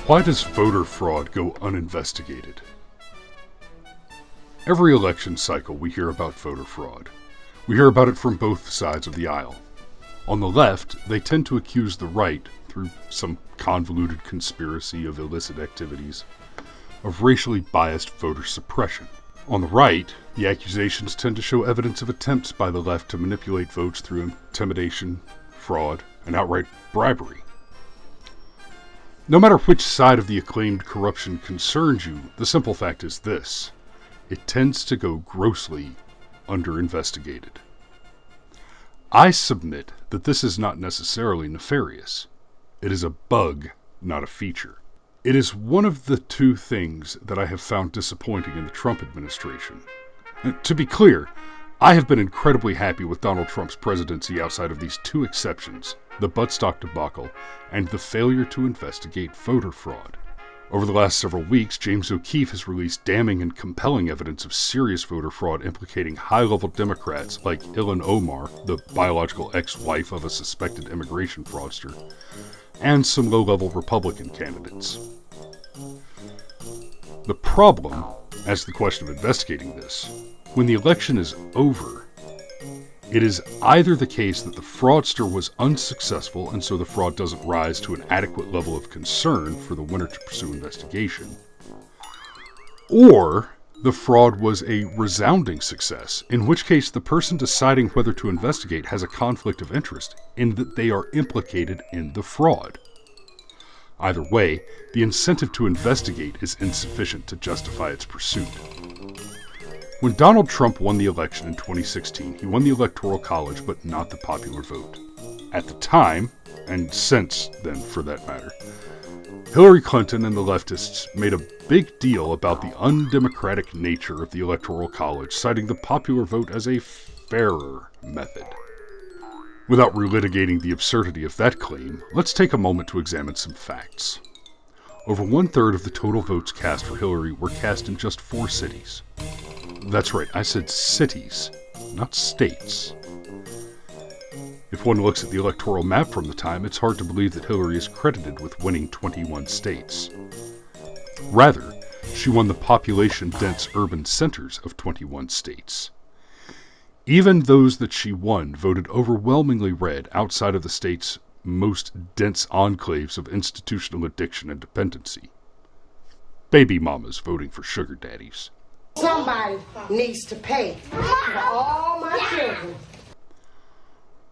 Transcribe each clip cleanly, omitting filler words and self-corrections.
Why does voter fraud go uninvestigated? Every election cycle we hear about voter fraud. We hear about it from both sides of the aisle. On the left, they tend to accuse the right, through some convoluted conspiracy of illicit activities, of racially biased voter suppression. On the right, the accusations tend to show evidence of attempts by the left to manipulate votes through intimidation, fraud, and outright bribery. No matter which side of the acclaimed corruption concerns you, the simple fact is this: it tends to go grossly under-investigated. I submit that this is not necessarily nefarious. It is a bug, not a feature. It is one of the two things that I have found disappointing in the Trump administration. To be clear, I have been incredibly happy with Donald Trump's presidency outside of these two exceptions: the buttstock debacle and the failure to investigate voter fraud. Over the last several weeks, James O'Keefe has released damning and compelling evidence of serious voter fraud implicating high-level Democrats like Ilhan Omar, the biological ex-wife of a suspected immigration fraudster, and some low-level Republican candidates. The problem, as the question of investigating this, when the election is over, it is either the case that the fraudster was unsuccessful and so the fraud doesn't rise to an adequate level of concern for the winner to pursue investigation, or the fraud was a resounding success, in which case the person deciding whether to investigate has a conflict of interest in that they are implicated in the fraud. Either way, the incentive to investigate is insufficient to justify its pursuit. When Donald Trump won the election in 2016, he won the Electoral College, but not the popular vote. At the time, and since then for that matter, Hillary Clinton and the leftists made a big deal about the undemocratic nature of the Electoral College, citing the popular vote as a fairer method. Without relitigating the absurdity of that claim, let's take a moment to examine some facts. Over 1/3 of the total votes cast for Hillary were cast in just 4 cities. That's right, I said cities, not states. If one looks at the electoral map from the time, it's hard to believe that Hillary is credited with winning 21 states. Rather, she won the population-dense urban centers of 21 states. Even those that she won voted overwhelmingly red outside of the state's most dense enclaves of institutional addiction and dependency. Baby mamas voting for sugar daddies. Somebody needs to pay for all my children.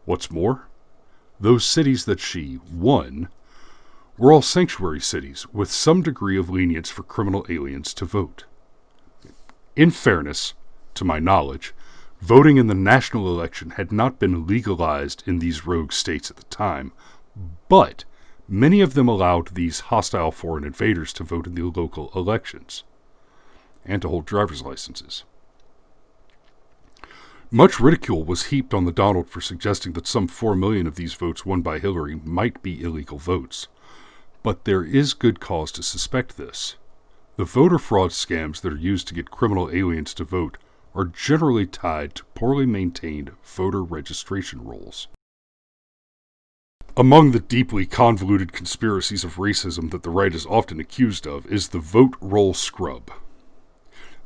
What's more, those cities that she won were all sanctuary cities with some degree of lenience for criminal aliens to vote. In fairness, to my knowledge, voting in the national election had not been legalized in these rogue states at the time, but many of them allowed these hostile foreign invaders to vote in the local elections and to hold driver's licenses. Much ridicule was heaped on the Donald for suggesting that some 4 million of these votes won by Hillary might be illegal votes. But there is good cause to suspect this. The voter fraud scams that are used to get criminal aliens to vote are generally tied to poorly maintained voter registration rolls. Among the deeply convoluted conspiracies of racism that the right is often accused of is the vote roll scrub.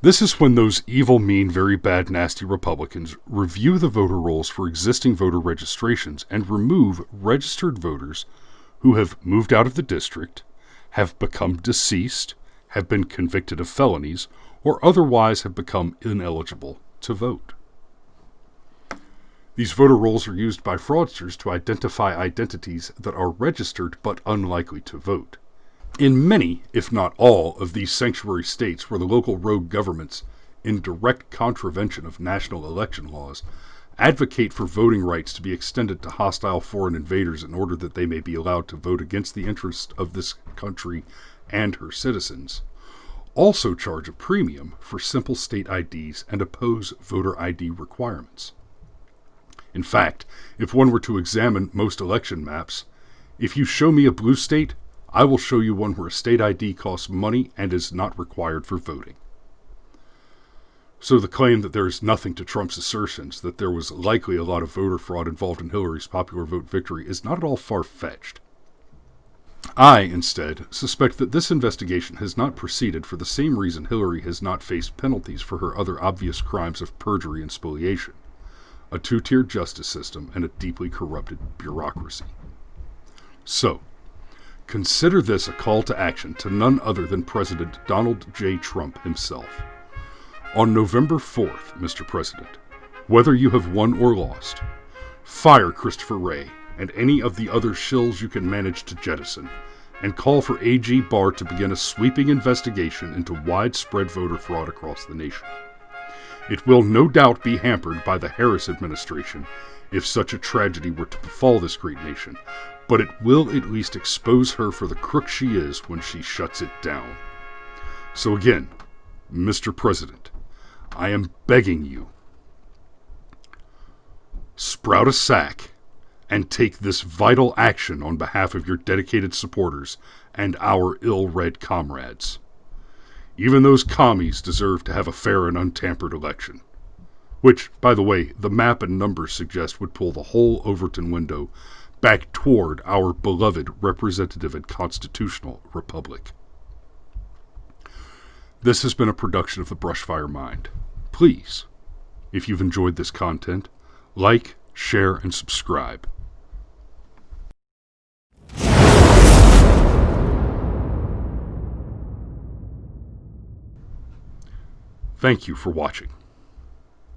This is when those evil, mean, very bad, nasty Republicans review the voter rolls for existing voter registrations and remove registered voters who have moved out of the district, have become deceased, have been convicted of felonies, or otherwise have become ineligible to vote. These voter rolls are used by fraudsters to identify identities that are registered but unlikely to vote. In many, if not all, of these sanctuary states where the local rogue governments, in direct contravention of national election laws, advocate for voting rights to be extended to hostile foreign invaders in order that they may be allowed to vote against the interests of this country and her citizens, also charge a premium for simple state IDs and oppose voter ID requirements. In fact, if one were to examine most election maps, if you show me a blue state, I will show you one where a state ID costs money and is not required for voting. So the claim that there is nothing to Trump's assertions that there was likely a lot of voter fraud involved in Hillary's popular vote victory is not at all far-fetched. I, instead, suspect that this investigation has not proceeded for the same reason Hillary has not faced penalties for her other obvious crimes of perjury and spoliation: a two-tiered justice system and a deeply corrupted bureaucracy. So, consider this a call to action to none other than President Donald J. Trump himself. On November 4th, Mr. President, whether you have won or lost, fire Christopher Wray and any of the other shills you can manage to jettison, and call for AG Barr to begin a sweeping investigation into widespread voter fraud across the nation. It will no doubt be hampered by the Harris administration if such a tragedy were to befall this great nation, but it will at least expose her for the crook she is when she shuts it down. So again, Mr. President, I am begging you, sprout a sack and take this vital action on behalf of your dedicated supporters and our ill-read comrades. Even those commies deserve to have a fair and untampered election. Which, by the way, the map and numbers suggest would pull the whole Overton window back toward our beloved representative and constitutional republic. This has been a production of the Brushfire Mind. Please, if you've enjoyed this content, like, share, and subscribe. Thank you for watching.